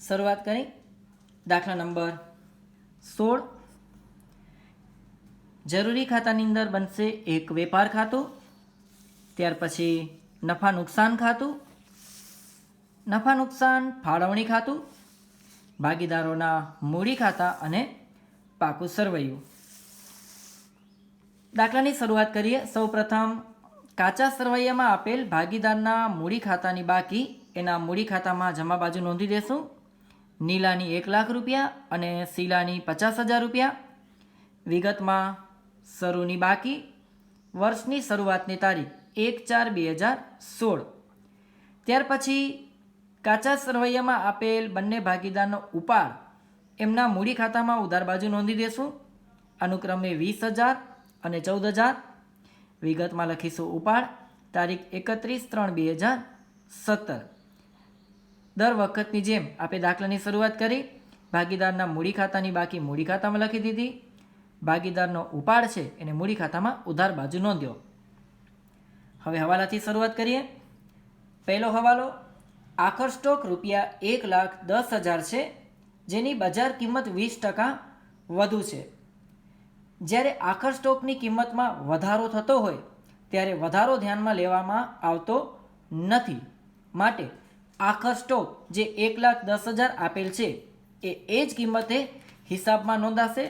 શરૂઆત કરી દાખલા નંબર 16 જરૂરી ખાતાની અંદર બનશે એક વેપાર ખાતું, ત્યાર પછી નફા નુકસાન ખાતું, નફા નુકસાન ફાળવણી ખાતું, ભાગીદારોના મૂડી ખાતા અને પાકું સરવૈયું. દાખલાની શરૂઆત કરીએ. સૌપ્રથમ કાચા સરવૈયામાં આપેલ ભાગીદારના મૂડી ખાતાની બાકી એના મૂડી ખાતામાં જમા બાજુ નોંધી દેશું. નીલાની 1 લાખ રૂપિયા અને શીલાની 50,000 રૂપિયા. વિગતમાં શરૂની બાકી, વર્ષની શરૂઆતની તારીખ 1/4/2016. ત્યાર પછી કાચા સરવૈયામાં આપેલ બંને ભાગીદારનો ઉપાડ એમના મૂડી ખાતામાં ઉધાર બાજુ નોંધી દેશું. અનુક્રમે 20,000 અને 14,000. વિગતમાં લખીશું ઉપાડ તારીખ 31/3/2017. દર વખતની જેમ આપણે દાખલાની શરૂઆત કરી. ભાગીદારના મૂડી ખાતાની બાકી મૂડી ખાતામાં લખી દીધી. ભાગીદારનો ઉપાડ છે એને મૂડી ખાતામાં ઉધાર બાજુ નોંધ્યો. હવે હવાલાથી શરૂઆત કરીએ. પહેલો હવાલો આખર સ્ટોક રૂપિયા 1,10,000 છે, જેની બજાર કિંમત 20% વધુ છે. જ્યારે આખર સ્ટોકની કિંમતમાં વધારો થતો હોય ત્યારે વધારો ધ્યાનમાં લેવામાં આવતો નથી. માટે આખર સ્ટોક જે 1,10,000 આપેલ છે એ જ કિંમતે હિસાબમાં નોંધાશે.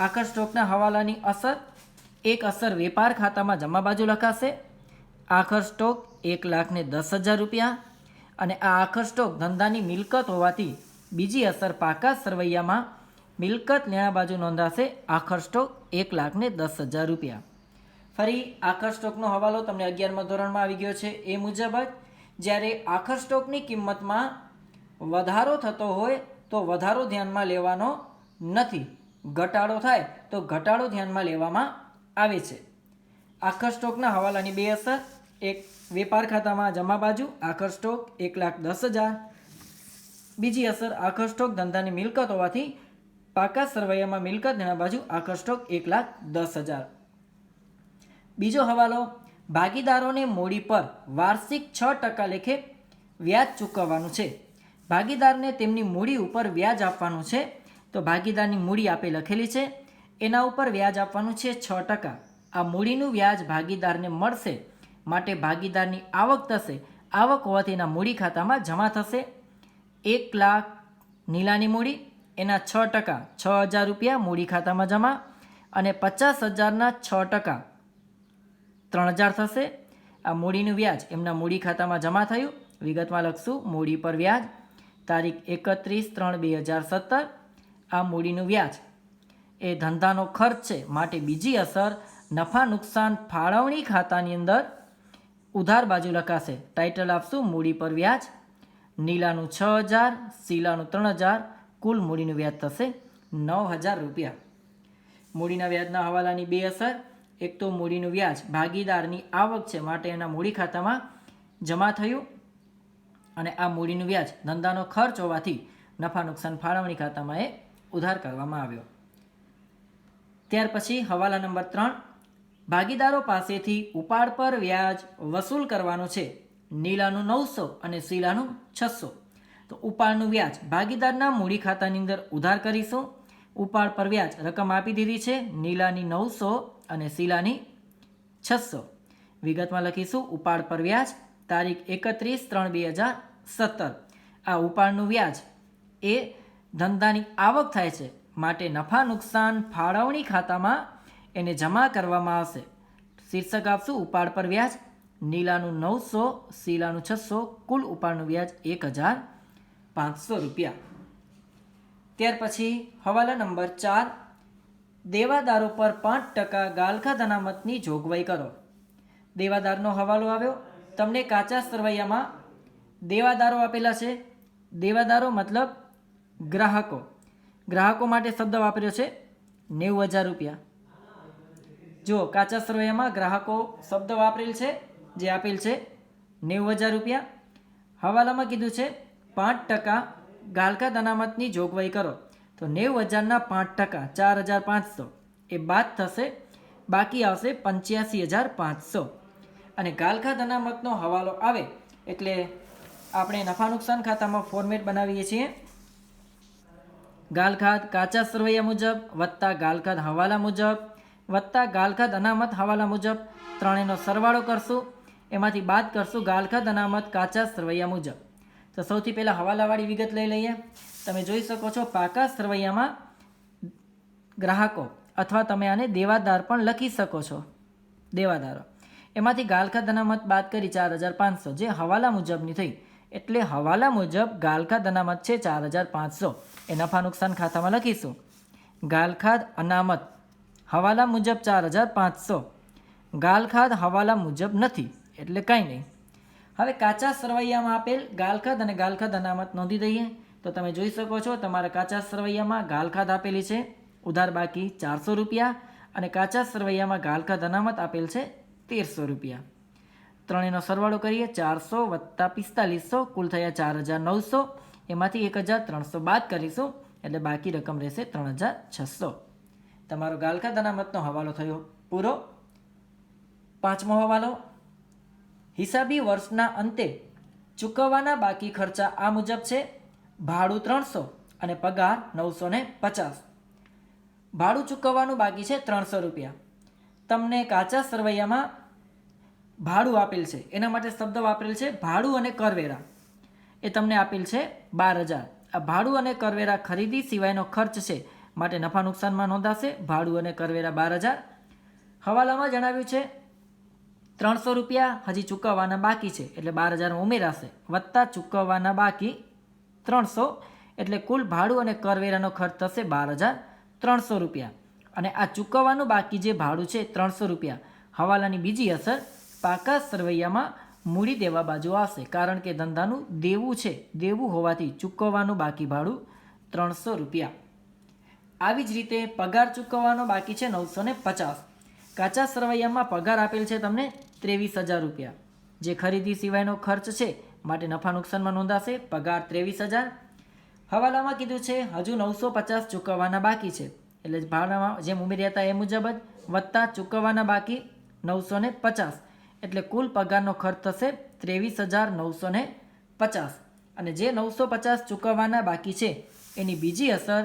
આખર સ્ટોકના હવાલાની અસર, એક અસર વેપાર ખાતામાં જમા બાજુ લખાશે. આખર સ્ટોક 1,10,000 રૂપિયા અને આ આખર સ્ટોક ધંધાની મિલકત હોવાથી બીજી અસર પાકા સરવૈયામાં મિલકત લેણા બાજુ નોંધાશે. આખર સ્ટોક 1,10,000 રૂપિયા. ફરી આખર સ્ટોકનો હવાલો તમને 11મા ધોરણમાં આવી ગયો છે એ મુજબ જ જ્યારે આખર સ્ટોકની કિંમતમાં વધારો થતો હોય તો વધારો ધ્યાનમાં લેવાનો નથી, ઘટાડો થાય તો ઘટાડો ધ્યાનમાં લેવામાં આવે છે. આખર સ્ટોકના હવાલાની બે અસર, એક વેપાર ખાતામાં જમા બાજુ આખર સ્ટોક 1,10,000, બીજી અસર આખર સ્ટોક ધંધાની મિલકત હોવાથી પાકા સરવૈયામાં મિલકત લેણા બાજુ આખર સ્ટોક 1,10,000. બીજો હવાલો ભાગીદારોને મૂડી પર વાર્ષિક 6% લેખે વ્યાજ ચૂકવવાનું છે. ભાગીદારને તેમની મૂડી ઉપર વ્યાજ આપવાનું છે. તો ભાગીદારની મૂડી આપે લખેલી છે, એના ઉપર વ્યાજ આપવાનું છે 6%. આ મૂડીનું વ્યાજ ભાગીદારને મળશે માટે ભાગીદારની આવક થશે. આવક હોવાથી એના મૂડી ખાતામાં જમા થશે. 1 લાખ નીલાની મૂડી, એના 6% 6,000 રૂપિયા મૂડી ખાતામાં જમા અને 50,000ના 6% 3,000 થશે. આ મૂડીનું વ્યાજ એમના મૂડી ખાતામાં જમા થયું. વિગતમાં લખશું મૂડી પર વ્યાજ તારીખ 31/3/2017. આ મૂડીનું વ્યાજ એ ધંધાનો ખર્ચ છે માટે બીજી અસર નફા નુકસાન ફાળવણી ખાતાની અંદર ઉધાર બાજુ લખાશે. ટાઇટલ આપશું મૂડી પર વ્યાજ. નીલાનું 6,000, શીલાનું 3,000, કુલ મૂડીનું વ્યાજ થશે 9,000 રૂપિયા. મૂડીના વ્યાજના હવાલાની બે અસર, એક તો મૂડીનું વ્યાજ ભાગીદારની આવક છે માટે એના મૂડી ખાતામાં જમા થયું અને આ મૂડીનું વ્યાજ ધંધાનો ખર્ચ હોવાથી નફા નુકસાન ફાળવણી ખાતામાં એ ઉધાર કરવામાં આવ્યો. ત્યાર પછી હવાલા નંબર 3, ભાગીદારો પાસેથી ઉપાડ પર વ્યાજ વસૂલ કરવાનું છે. નીલાનું 900 અને શીલાનું 600. તો ઉપાડનું વ્યાજ ભાગીદારના મૂડી ખાતાની અંદર ઉધાર કરીશું. ઉપાડ પર વ્યાજ રકમ આપી દીધી છે, નીલાની 900 અને શીલાની 600. વિગતમાં લખીશું ઉપાડ પર વ્યાજ તારીખ 31/3/2017. આ ઉપાડનું વ્યાજ એ ધંધાની આવક થાય છે માટે નફા નુકસાન ફાળવણી ખાતામાં એને જમા કરવામાં આવશે. શીર્ષક આપશું ઉપાડ પર વ્યાજ. નીલાનું 900, શીલાનું 600, કુલ ઉપાડનું વ્યાજ 1,500 રૂપિયા. ત્યાર પછી હવાલા નંબર 4, દેવાદારો પર 5% ગાલખા અનામતની જોગવાઈ કરો. દેવાદારનો હવાલો આવ્યો. તમને કાચા સરવૈયામાં દેવાદારો આપેલા છે. દેવાદારો મતલબ ગ્રાહકો. ગ્રાહકો માટે શબ્દ વાપર્યો છે 90,000 રૂપિયા. જો કાચા સરવૈયામાં ગ્રાહકો શબ્દ વાપરેલ છે જે આપેલ છે 90,000 રૂપિયા. હવાલામાં કીધું છે 5% ગાલખા અનામતની જોગવાઈ કરો. તો 90,000ના 5% 4,500 એ બાદ થશે. બાકી આવશે 85,500. અને ગાલખા અનામતનો હવાલો આવે એટલે આપણે નફા નુકસાન ખાતામાં ફોર્મેટ બનાવીએ છીએ ગાલખાત કાચા સરવૈયા મુજબ વત્તા ગાલખાત હવાલા મુજબ વત્તા ગાલખાત અનામત હવાલા મુજબ ત્રણેયનો સરવાળો કરશું, એમાંથી બાદ કરશું ગાલખાત અનામત કાચા સરવૈયા મુજબ. તો સૌથી પહેલાં હવાલાવાળી વિગત લઈ લઈએ. તમે જોઈ શકો છો પાકા સરવૈયામાં ગ્રાહકો અથવા તમે આને દેવાદાર પણ લખી શકો છો, દેવાદારો. એમાંથી ગાલખાત અનામત બાદ કરી 4,500 જે હવાલા મુજબની થઈ, એટલે હવાલા મુજબ ગાલખાત અનામત છે 4,500 એ નફા નુકસાન ખાતામાં લખીશું. ગાલખાત અનામત હવાલા મુજબ 4,500, ગાલખાત હવાલા મુજબ નથી એટલે કાંઈ નહીં. હવે કાચા સરવૈયામાં આપેલ ગાલખાત અને ગાલખાત અનામત નોંધી દઈએ. તો તમે જોઈ શકો છો તમારા કાચા સરવૈયામાં ગાલખાત આપેલી છે ઉધાર બાકી 400 રૂપિયા અને કાચા સરવૈયામાં ગાલખાત અનામત આપેલ છે 1,300 રૂપિયા. ત્રણેયનો સરવાળો કરીએ 400 વત્તા 4500 કુલ થયા 4,900, એમાંથી 1,300 બાદ કરીશું એટલે બાકી રકમ રહેશે 3,600. તમારો ગાલખાત અનામતનો હવાલો થયો પૂરો. પાંચમો હવાલો, હિસાબી વર્ષના અંતે ચૂકવવાના બાકી ખર્ચા આ મુજબ છે. ભાડું 300 અને પગાર 950. ભાડું ચૂકવવાનું બાકી છે 300 રૂપિયા. તમને કાચા સરવૈયામાં ભાડું આપેલ છે, એના માટે શબ્દ વાપરેલ છે ભાડું અને કરવેરા. એ તમને આપેલ છે 12,000. આ ભાડું અને કરવેરા ખરીદી સિવાયનો ખર્ચ છે માટે નફા નુકસાનમાં નોંધાશે. ભાડું અને કરવેરા 12,000. હવાલામાં જણાવ્યું છે 300 રૂપિયા હજી ચૂકવવાના બાકી છે એટલે 12,000 ઉમેરાશે વત્તા ચૂકવવાના બાકી 300 એટલે કુલ ભાડું અને કરવેરાનો ખર્ચ થશે 12,300 રૂપિયા. અને આ ચૂકવવાનું બાકી જે ભાડું છે 300 રૂપિયા, હવાલાની બીજી અસર પાકા સરવૈયામાં મૂડી દેવા બાજુ આવશે, કારણ કે ધંધાનું દેવું છે, દેવું હોવાથી ચૂકવવાનું બાકી ભાડું 300 રૂપિયા. આવી જ રીતે પગાર ચૂકવવાનો બાકી છે 950. કાચા સરવૈયામાં પગાર આપેલ છે તમને 23,000 રૂપિયા, જે ખરીદી સિવાયનો ખર્ચ છે માટે નફા નુકસાનમાં નોંધાશે. પગાર 23,000. હવાલામાં કીધું છે હજુ 950 ચૂકવવાના બાકી છે એટલે ભાડામાં જેમ ઉમેર્યા હતા એ મુજબ જ વત્તા ચૂકવવાના બાકી 950 એટલે કુલ પગારનો ખર્ચ થશે 23,950. અને જે 950 ચૂકવવાના બાકી છે એની બીજી અસર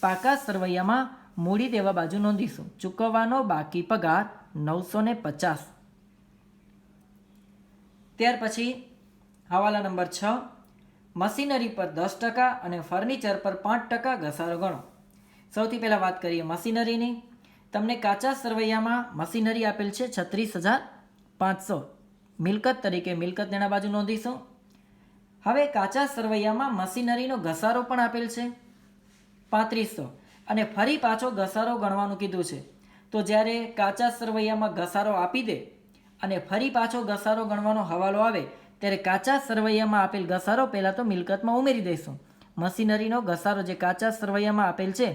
પાકા સરવૈયામાં મૂડી દેવા બાજુ નોંધીશું. ચૂકવવાનો બાકી પગાર 950. ત્યાર પછી હવાલા નંબર 6, મશીનરી પર 10% અને ફર્નિચર પર 5% ઘસારો ગણો. સૌથી પહેલાં વાત કરીએ મશીનરીની. તમને કાચા સરવૈયામાં મશીનરી આપેલ છે 36,500. મિલકત તરીકે મિલકત તેના બાજુ નોંધીશું. હવે કાચા સરવૈયામાં મશીનરીનો ઘસારો પણ આપેલ છે 3,500 અને ફરી પાછો ઘસારો ગણવાનું કીધું છે. તો જ્યારે કાચા સરવૈયામાં ઘસારો આપી દે અને ફરી પાછો ઘસારો ગણવાનો હવાલો આવે ત્યારે કાચા સરવૈયામાં આપેલ ઘસારો પહેલાં તો મિલકતમાં ઉમેરી દઈશું. મશીનરીનો ઘસારો જે કાચા સરવૈયામાં આપેલ છે,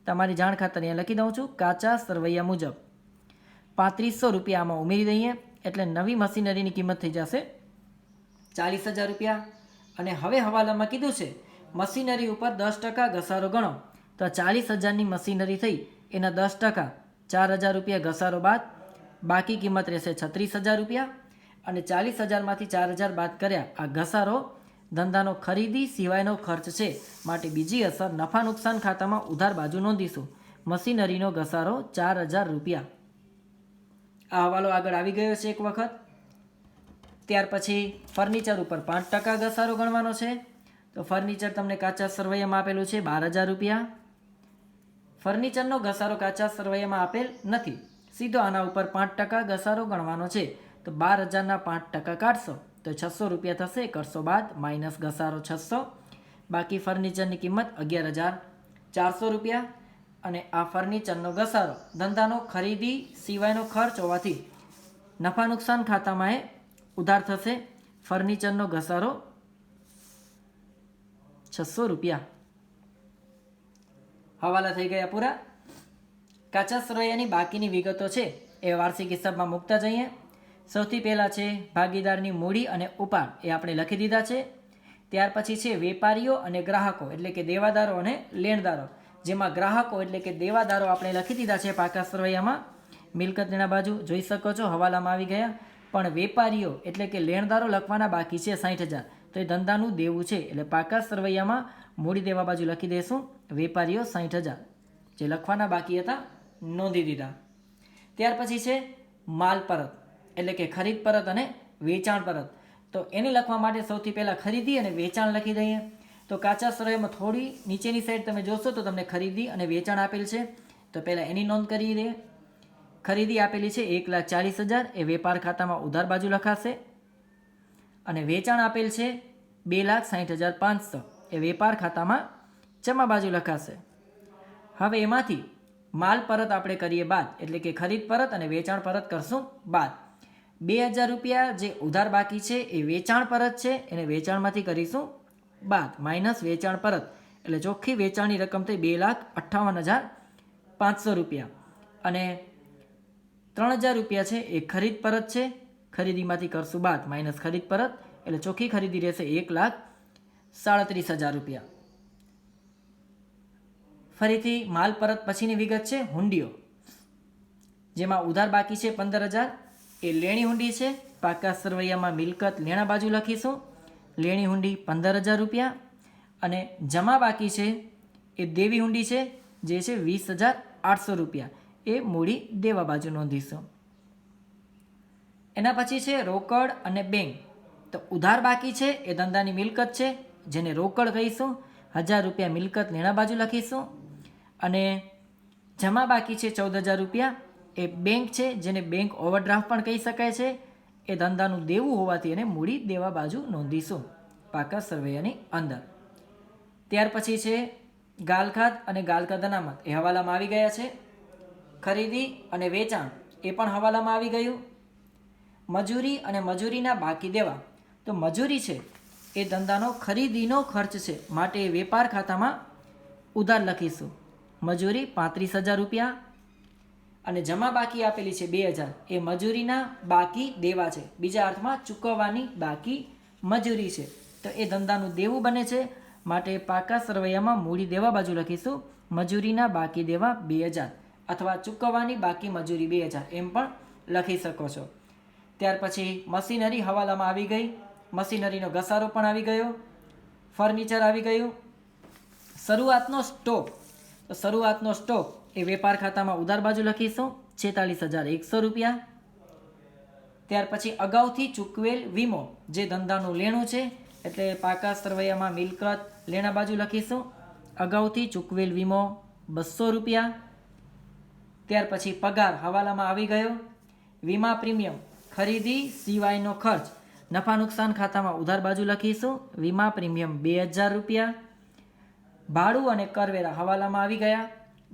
તમારી જાણ ખાતર અહીંયા લખી દઉં છું, કાચા સરવૈયા મુજબ 3,500 રૂપિયા આમાં ઉમેરી દઈએ એટલે નવી મશીનરીની કિંમત થઈ જશે 40,000 રૂપિયા. અને હવે હવાલામાં કીધું છે મશીનરી ઉપર 10% ઘસારો ગણો. તો 40,000ની મશીનરી થઈ એના 10% 4,000 રૂપિયા ઘસારો બાદ બાકી કિંમત રહેશે 36,000 રૂપિયા. અને 40,000માંથી 4,000 બાદ કર્યા આ ઘસારો ધંધાનો ખરીદી સિવાયનો ખર્ચ છે માટે બીજી અસર નફા નુકસાન ખાતામાં ઉધાર બાજુ નોંધીશું. મશીનરીનો ઘસારો 4,000 રૂપિયા. આ હવાલો આગળ આવી ગયો છે એક વખત. ત્યાર પછી ફર્નિચર ઉપર 5% ઘસારો ગણવાનો છે. તો ફર્નિચર તમને કાચા સરવૈયામાં આપેલું છે 12,000 રૂપિયા. ફર્નિચરનો ઘસારો કાચા સરવૈયામાં આપેલ નથી, સીધો આના ઉપર 5% ઘસારો ગણવાનો છે. તો 12,000ના 5% કાઢશો તો 600 રૂપિયા થશે. કરશો બાદ માઇનસ ઘસારો 600, બાકી ફર્નિચરની કિંમત 11,400 રૂપિયા. અને આ ફર્નિચરનો ઘસારો ધંધાનો ખરીદી સિવાયનો ખર્ચ હોવાથી નફા નુકસાન ખાતામાં એ ઉધાર થશે. ફર્નિચરનો ઘસારો 600 રૂપિયા. હવાલા થઈ ગયા પૂરા. કાચા સરવૈયાની બાકીની વિગતો છે એ વાર્ષિક હિસાબમાં મૂકતા જઈએ. સૌથી પહેલાં છે ભાગીદારની મૂડી અને ઉપાડ, એ આપણે લખી દીધા છે. ત્યાર પછી છે વેપારીઓ અને ગ્રાહકો એટલે કે દેવાદારો અને લેણદારો, જેમાં ગ્રાહકો એટલે કે દેવાદારો આપણે લખી દીધા છે પાકા સરવૈયામાં. મિલકત તેના બાજુ જોઈ શકો છો હવાલામાં આવી ગયા. પણ વેપારીઓ એટલે કે લેણદારો લખવાના બાકી છે 60,000. તો એ ધંધાનું દેવું છે. એટલે પાકા સરવૈયામાં મૂડી દેવા બાજુ લખી દઈશું વેપારીઓ 60,000, જે લખવાના બાકી હતા નોંધી દીધા. ત્યાર પછી છે માલ પરત, એટલે કે ખરીદ પરત અને વેચાણ પરત. તો એને લખવા માટે સૌથી પહેલાં ખરીદી અને વેચાણ લખી દઈએ. તો કાચા સરવૈયામાં થોડી નીચેની સાઈડ તમે જોશો તો તમને ખરીદી અને વેચાણ આપેલ છે. તો પહેલાં એની નોંધ કરી દઈએ. ખરીદી આપેલી છે 1,40,000, એ વેપાર ખાતામાં ઉધાર બાજુ લખાશે. અને વેચાણ આપેલ છે 2,60,500, એ વેપાર ખાતામાં જમા બાજુ લખાશે. હવે એમાંથી માલ પરત આપણે કરીએ બાદ, એટલે કે ખરીદ પરત અને વેચાણ પરત કરશું બાદ. 2,000 રૂપિયા જે ઉધાર બાકી છે એ વેચાણ પરત છે, એને વેચાણમાંથી કરીશું બાદ, માઇનસ વેચાણ પરત, એટલે ચોખ્ખી વેચાણની રકમ થઈ 2,58,500 રૂપિયા. અને 3,000 રૂપિયા છે એ ખરીદ પરત છે, ખરીદીમાંથી કરશું બાદ, માઇનસ ખરીદ પરત, એટલે ચોખ્ખી ખરીદી રહેશે 1,37,000 રૂપિયા. ફરીથી માલ પરત પછીની વિગત છે હુંડીઓ, જેમાં ઉધાર બાકી છે 15,000, એ લેણી હુંડી છે. પાકા સરવૈયામાં મિલકત લેણા બાજુ લખીશું લેણી હુંડી 15,000 રૂપિયા. અને જમા બાકી છે એ દેવી હુંડી છે, જે છે 20,800 રૂપિયા, એ મૂડી દેવા બાજુ નોંધીશું. એના પછી છે રોકડ અને બેંક. તો ઉધાર બાકી છે એ ધંધાની મિલકત છે, જેને રોકડ કહીશું, 1,000 રૂપિયા મિલકત લેણા બાજુ લખીશું. અને જમા બાકી છે 14,000 રૂપિયા, એ બેંક છે, જેને બેંક ઓવરડ્રાફ્ટ પણ કહી શકાય છે, એ ધંધાનું દેવું હોવાથી એને મૂડી દેવા બાજુ નોંધીશું પાકા સરવૈયાની અંદર. ત્યાર પછી છે ગાલખાત અને ગાલખાત અનામત, એ હવાલામાં આવી ગયા છે. ખરીદી અને વેચાણ એ પણ હવાલામાં આવી ગયું. મજૂરી અને મજૂરીના બાકી દેવા. તો મજૂરી છે એ ધંધાનો ખરીદીનો ખર્ચ છે, માટે વેપાર ખાતામાં ઉધાર લખીશું મજૂરી 35,000 રૂપિયા. અને જમા બાકી આપેલી છે 2,000, એ મજૂરીના બાકી દેવા છે, બીજા અર્થમાં ચૂકવવાની બાકી મજૂરી છે. તો એ ધંધાનું દેવું બને છે, માટે પાકા સરવૈયામાં મૂડી દેવા બાજુ લખીશું મજૂરીના બાકી દેવા 2,000, અથવા ચૂકવવાની બાકી મજૂરી 2,000 એમ પણ લખી શકો છો. ત્યાર પછી મશીનરી હવાલામાં આવી ગઈ, મશીનરીનો ઘસારો પણ આવી ગયો, ફર્નિચર આવી ગયું. શરૂઆતનો સ્ટોક, તો શરૂઆતનો સ્ટોક એ વેપાર ખાતામાં ઉધાર બાજુ લખીશું 46,100 રૂપિયા. ત્યાર પછી અગાઉથી ચૂકવેલ વીમો, જે ધંધાનું લેણું છે, એટલે પાકા સરવૈયામાં મિલકત લેણા બાજુ લખીશું અગાઉથી ચૂકવેલ વીમો 200 રૂપિયા. ત્યાર પછી પગાર હવાલામાં આવી ગયો. વીમા પ્રીમિયમ ખરીદી સિવાયનો ખર્ચ નફા નુકસાન ખાતામાં ઉધાર બાજુ લખીશું વીમા પ્રીમિયમ 2,000 રૂપિયા. ભાડું અને કરવેરા હવાલામાં આવી ગયા.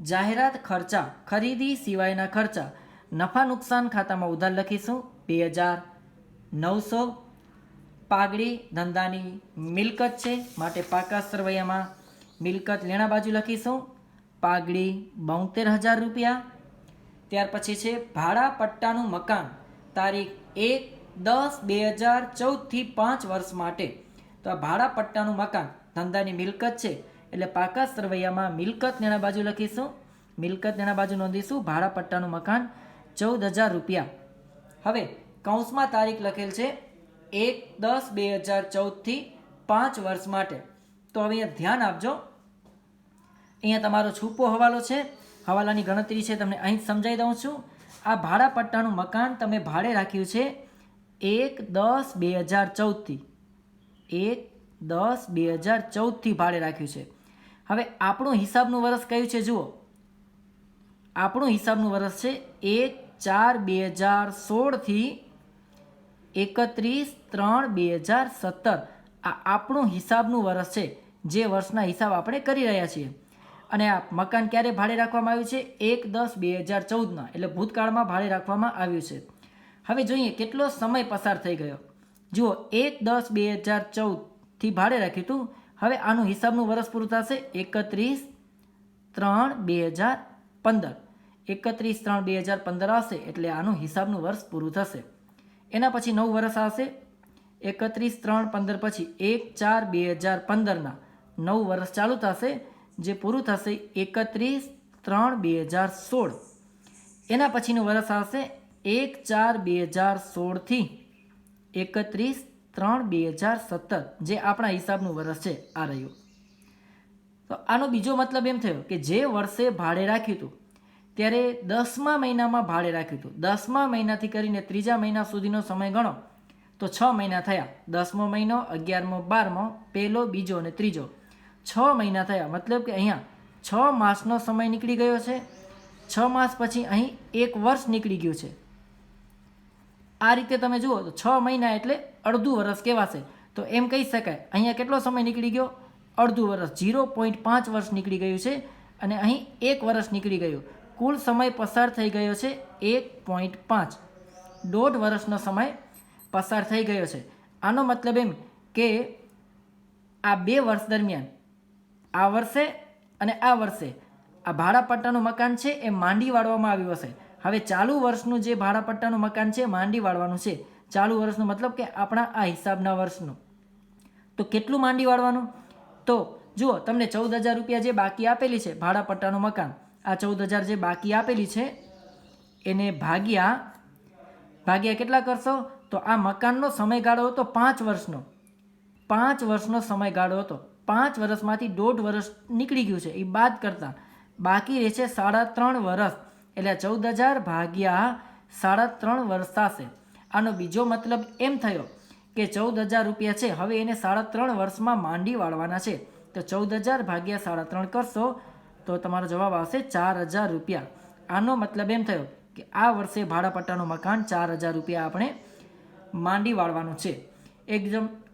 જાહેરાત ખર્ચા ખરીદી સિવાયના ખર્ચા નફા નુકસાન ખાતામાં ઉધાર લખીશું 2,900. પાઘડી ધંધાની મિલકત છે, માટે પાકા સરવૈયામાં મિલકત લેણા બાજુ લખીશું પાઘડી 72,000 રૂપિયા. ત્યાર પછી છે ભાડા પટ્ટાનું મકાન, તારીખ 1/10/2014થી 5 વર્ષ માટે. તો આ ભાડા પટ્ટાનું મકાન ધંધાની મિલકત છે, એટલે પાકા સરવૈયામાં મિલકત લેણા બાજુ લખીશું મિલકત લેણા બાજુ નોંધીશું ભાડા પટ્ટાનું મકાન 14,000 રૂપિયા. હવે કૌંસમાં તારીખ લખેલ છે 1/10/2014થી 5 વર્ષ માટે. તો હવે અહીંયા ધ્યાન આપજો, અહીંયા તમારો છૂપો હવાલો છે, હવાલાની ગણતરી છે, તમને અહીં સમજાવી દઉં છું. આ ભાડા પટ્ટાનું મકાન તમે ભાડે રાખ્યું છે 1/10/2014થી 1/10/2014થી ભાડે રાખ્યું છે. હવે આપણું હિસાબનું વર્ષ કયું છે જુઓ, આપણું હિસાબનું વર્ષ છે 1/4/2016થી 31/3/2017. આ આપણું હિસાબનું વર્ષ છે, જે વર્ષના હિસાબ આપણે કરી રહ્યા છીએ. અને આ મકાન ક્યારે ભાડે રાખવામાં આવ્યું છે 1/10/2014ના, એટલે ભૂતકાળમાં ભાડે રાખવામાં આવ્યું છે. હવે જોઈએ કેટલો સમય પસાર થઈ ગયો. જુઓ 1/10/2014થી ભાડે રાખ્યું હતું. હવે આનું હિસાબનું વર્ષ પૂરું થશે 31/3/2015. 31/3/2015 આવશે એટલે આનું હિસાબનું વર્ષ પૂરું થશે. એના પછી નવું વર્ષ આવશે 31/3/15 પછી 1/4/2015ના નવું વર્ષ ચાલુ થશે, જે પૂરું થશે 31/3/2016. એના પછીનું વર્ષ આવશે 1/4/2016થી 3/2017 જે આપણા હિસાબનું વર્ષ છે આ રહ્યું. તો આનો બીજો મતલબ એમ થયો કે જે વર્ષે ભાડે રાખ્યું હતું ત્યારે 10મા મહિનામાં ભાડે રાખ્યું હતું. 10મા મહિનાથી કરીને 3જા મહિના સુધીનો સમય ગણો તો 6 મહિના થયા. 10મો મહિનો, 11મો, 12મો, પહેલો, બીજો અને ત્રીજો, 6 મહિના થયા. મતલબ કે અહીંયા 6 માસનો સમય નીકળી ગયો છે. 6 માસ પછી અહીં 1 વર્ષ નીકળી ગયું છે. આ રીતે તમે જુઓ તો 6 મહિના એટલે અડધું વર્ષ કહેવાશે. તો એમ કહી શકાય અહીંયા કેટલો સમય નીકળી ગયો? અડધું વર્ષ. 0.5 વર્ષ નીકળી ગયું છે અને અહીં 1 વર્ષ નીકળી ગયું. કુલ સમય પસાર થઈ ગયો છે 1.5. 1.5 વર્ષનો સમય પસાર થઈ ગયો છે. આનો મતલબ એમ કે આ 2 વર્ષ દરમિયાન આ વર્ષે અને આ વર્ષે આ ભાડાપટ્ટાનું મકાન છે એ માંડી વાળવામાં આવ્યું હશે. હવે ચાલુ વર્ષનું જે ભાડાપટ્ટાનું મકાન છે માંડી વાળવાનું છે. ચાલુ વર્ષનું મતલબ કે આપણા આ હિસાબના વર્ષનું. તો કેટલું માંડી વાળવાનું? તો જુઓ તમને 14,000 રૂપિયા જે બાકી આપેલી છે ભાડાપટ્ટાનું મકાન, આ 14,000 જે બાકી આપેલી છે એને ભાગ્યા કેટલા કરશો? તો આ મકાનનો સમયગાળો હતો 5 વર્ષનો. 5 વર્ષનો સમયગાળો હતો. 5 વર્ષમાંથી 1.5 વર્ષ નીકળી ગયું છે. એ બાદ કરતાં બાકી રહે છે 3.5 વર્ષ. એટલે 14,000 ભાગ્યા 3.5 વર્ષ થશે. આનો બીજો મતલબ એમ થયો કે 14,000 રૂપિયા છે હવે એને 3.5 વર્ષમાં માંડી વાળવાના છે. તો 14,000 ભાગ્યા 3.5 કરશો તો તમારો જવાબ આવશે 4,000 રૂપિયા. આનો મતલબ એમ થયો કે આ વર્ષે ભાડાપટ્ટાનું મકાન 4,000 રૂપિયા આપણે માંડી વાળવાનું છે.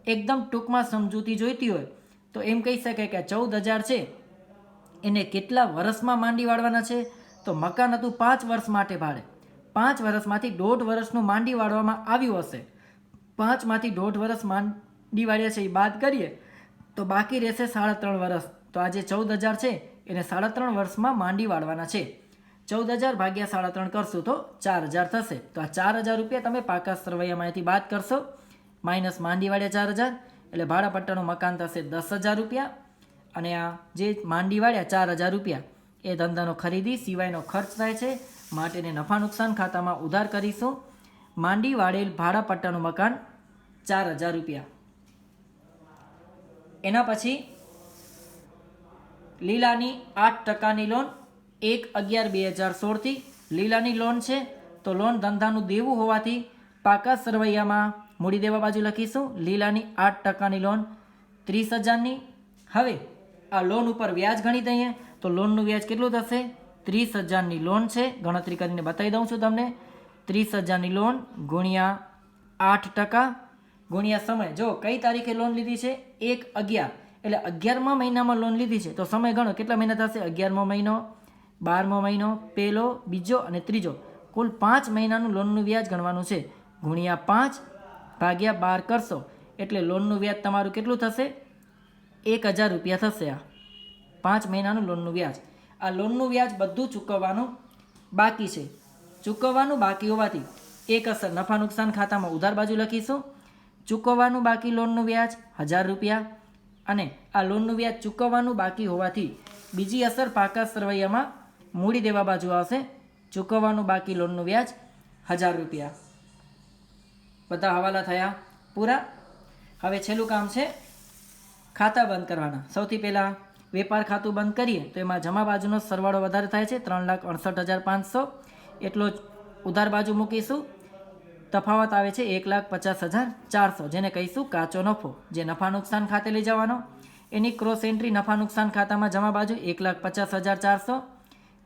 એકદમ ટૂંકમાં સમજૂતી જોઈતી હોય તો એમ કહી શકાય કે 14,000 છે એને કેટલા વર્ષમાં માંડી વાળવાના છે? તો મકાન હતું 5 વર્ષ માટે ભાડે. 5 વર્ષમાંથી 1.5 વર્ષનું માંડી વાળવામાં આવ્યું હશે. 5માંથી 1.5 વર્ષ માંડી વાળ્યા છે એ બાદ કરીએ તો બાકી રહેશે 3.5 વર્ષ. તો આ જે 14,000 છે એને 3.5 વર્ષમાં માંડી વાળવાના છે. 14,000 ભાગ્યા 3.5 કરશું તો 4,000 થશે. તો આ 4,000 રૂપિયા તમે પાકા સરવૈયામાંથી બાદ કરશો, માઇનસ માંડી વાળ્યા 4,000 એટલે ભાડાપટ્ટાનું મકાન થશે 10,000 રૂપિયા. અને આ જે માંડી વાળ્યા 4,000 રૂપિયા એ ધંધાનો ખરીદી સિવાયનો ખર્ચ થાય છે, માટેને નફા નુકસાન ખાતામાં ઉધાર કરીશું. માંડી વાળેલ ભાડાપટ્ટાનું મકાન 4,000 રૂપિયા. એના પછી લીલાની 8%ની લોન 1/11/2016 લીલાની લોન છે. તો લોન ધંધાનું દેવું હોવાથી પાકા સરવૈયામાં મૂડી દેવા બાજુ લખીશું લીલાની 8%ની લોન 30,000ની. હવે આ લોન ઉપર વ્યાજ ગણી દઈએ તો લોનનું વ્યાજ કેટલું થશે? 30,000ની લોન છે, ગણતરી કરીને બતાવી દઉં છું તમને. 30,000ની લોન ગુણ્યા 8% ગુણ્યા સમય. જો કઈ તારીખે લોન લીધી છે? 1/11 એટલે 11મા મહિનામાં લોન લીધી છે. તો સમય ગણો કેટલા મહિના થશે? 11મો મહિનો, 12મો મહિનો, પહેલો, બીજો અને ત્રીજો. કુલ 5 મહિનાનું લોનનું વ્યાજ ગણવાનું છે. ગુણ્યા 5 ભાગ્યા 12 કરશો એટલે લોનનું વ્યાજ તમારું કેટલું થશે? 1,000 રૂપિયા થશે. આ 5 મહિનાનું લોનનું વ્યાજ. આ લોનનું વ્યાજ બધું ચૂકવવાનું બાકી છે. ચૂકવવાનું બાકી હોવાથી એક અસર નફા નુકસાન ખાતામાં ઉધાર બાજુ લખીશું. ચૂકવવાનું બાકી લોનનું વ્યાજ 1,000 રૂપિયા અને આ લોનનું વ્યાજ ચૂકવવાનું બાકી હોવાથી બીજી અસર પાકા સરવૈયામાં મૂડી દેવા બાજુ આવશે. ચૂકવવાનું બાકી લોનનું વ્યાજ 1,000 રૂપિયા. બધા હવાલા થયા પૂરા. હવે છેલ્લું કામ છે ખાતા બંધ કરવાના. સૌથી પહેલાં વેપાર ખાતું બંધ કરીએ તો એમાં જમા બાજુનો સરવાળો વધારે થાય છે 3,68,500 એટલો જ ઉધાર બાજુ મૂકીશું. તફાવત આવે છે 1,50,400 જેને કહીશું કાચો નફો, જે નફા નુકસાન ખાતે લઈ જવાનો. એની ક્રોસ એન્ટ્રી નફા નુકસાન ખાતામાં જમા બાજુ 1,50,400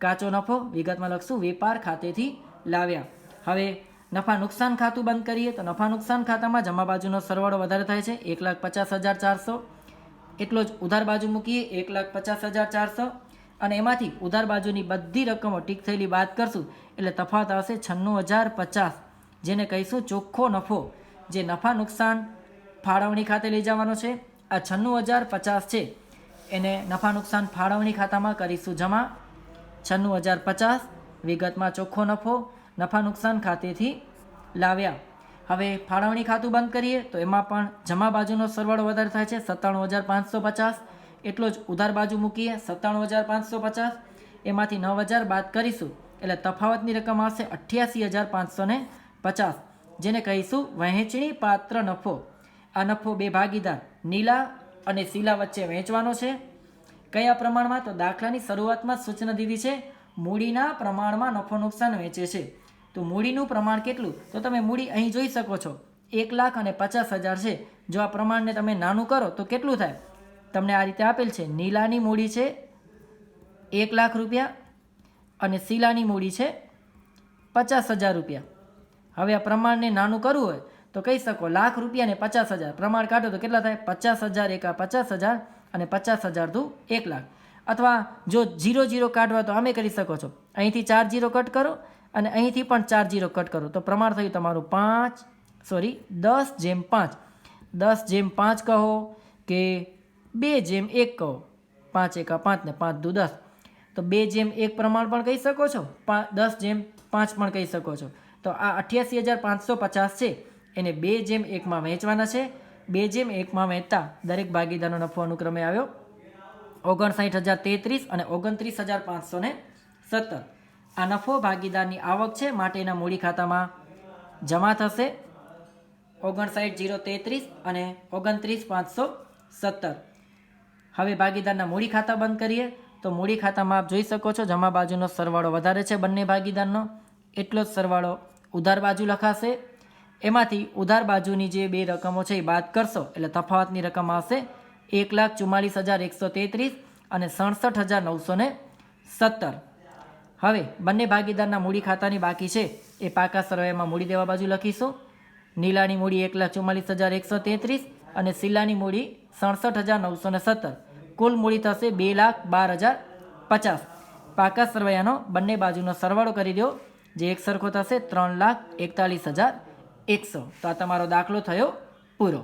કાચો નફો વિગતમાં લખશું વેપાર ખાતેથી લાવ્યા. હવે નફા નુકસાન ખાતું બંધ કરીએ તો નફા નુકસાન ખાતામાં જમા બાજુનો સરવાળો વધારે થાય છે 1,50,400 એટલો જ ઉધાર બાજુ મૂકીએ 1,50,400 અને એમાંથી ઉધાર બાજુની બધી રકમો ટીક થયેલી બાદ કરશું એટલે તફાવત આવશે 96,050 જેને કહીશું ચોખ્ખો નફો, જે નફા નુકસાન ફાળવણી ખાતે લઈ જવાનો છે. આ 96,050 છે એને નફા નુકસાન ફાળવણી ખાતામાં કરીશું જમા. 96,050 વિગતમાં ચોખ્ખો નફો નફા નુકસાન ખાતેથી લાવ્યા. હવે ફાળવણી ખાતું બંધ કરીએ તો એમાં પણ જમા બાજુનો સરવાળો વધારે થાય છે 97,550 એટલો જ ઉધાર બાજુ મૂકીએ 97,550 એમાંથી 9,000 બાદ કરીશું એટલે તફાવતની રકમ આવશે 88,550 જેને કહીશું વહેંચણી પાત્ર નફો. આ નફો બે ભાગીદાર નીલા અને શીલા વચ્ચે વહેંચવાનો છે. કયા પ્રમાણમાં? તો દાખલાની શરૂઆતમાં જ સૂચના દીધી છે મૂડીના પ્રમાણમાં નફો નુકસાન વહેંચે છે. તો મૂડીનું પ્રમાણ કેટલું? તો તમે મૂડી અહીં જોઈ શકો છો 1,50,000 છે. જો આ પ્રમાણને તમે નાનું કરો તો કેટલું થાય? તમને આ રીતે આપેલ છે. નીલાની મૂડી છે 1,00,000 રૂપિયા અને શીલાની મૂડી છે 50,000 રૂપિયા. હવે આ પ્રમાણને નાનું કરવું હોય તો કહી શકો લાખ રૂપિયા ને 50,000. પ્રમાણ કાઢો તો કેટલા થાય? 50,000 એકા 50,000 અને 50,000 દુ 1,00,000. અથવા જો 0 કાઢવા તો આમે કરી શકો છો. અહીંથી 4 0 કટ કરો અને અહીંથી પણ 4 0 કટ કરો તો પ્રમાણ થયું તમારું 10/5. 10/5 કહો કે 2/1 કહો. 5 એકા 5 ને 5 દુ 10. તો 2/1 પ્રમાણ પણ કહી શકો છો. 10/5 પણ કહી શકો છો. તો આ 88,550 છે એને 2/1 વહેંચવાના છે. 2/1 વહેંચતા દરેક ભાગીદારનો નફો અનુક્રમે આવ્યો 59,033 અને 29,517. આ નફો ભાગીદારની આવક છે માટે એના મૂડી ખાતામાં જમા થશે 59,033 અને 29,517. હવે ભાગીદારના મૂડી ખાતા બંધ કરીએ તો મૂડી ખાતામાં આપ જોઈ શકો છો જમા બાજુનો સરવાળો વધારે છે બંને ભાગીદારનો, એટલો જ સરવાળો ઉધાર બાજુ લખાશે. એમાંથી ઉધાર બાજુની જે બે રકમો છે એ બાદ કરશો એટલે તફાવતની રકમ આવશે 1,44,133 અને 67,917. હવે બંને ભાગીદારના મૂડી ખાતાની બાકી છે એ પાકા સરવાળામાં મૂડી દેવા બાજુ લખીશું. નીલાની મૂડી 1,44,133 અને શીલાની મૂડી 67,917. કુલ મૂડી થશે 2,12,050. પાકા સરવાળાનો બંને બાજુનો સરવાળો કરી દો જે એક સરખો થશે 3,41,100. તો આ તમારો દાખલો થયો પૂરો.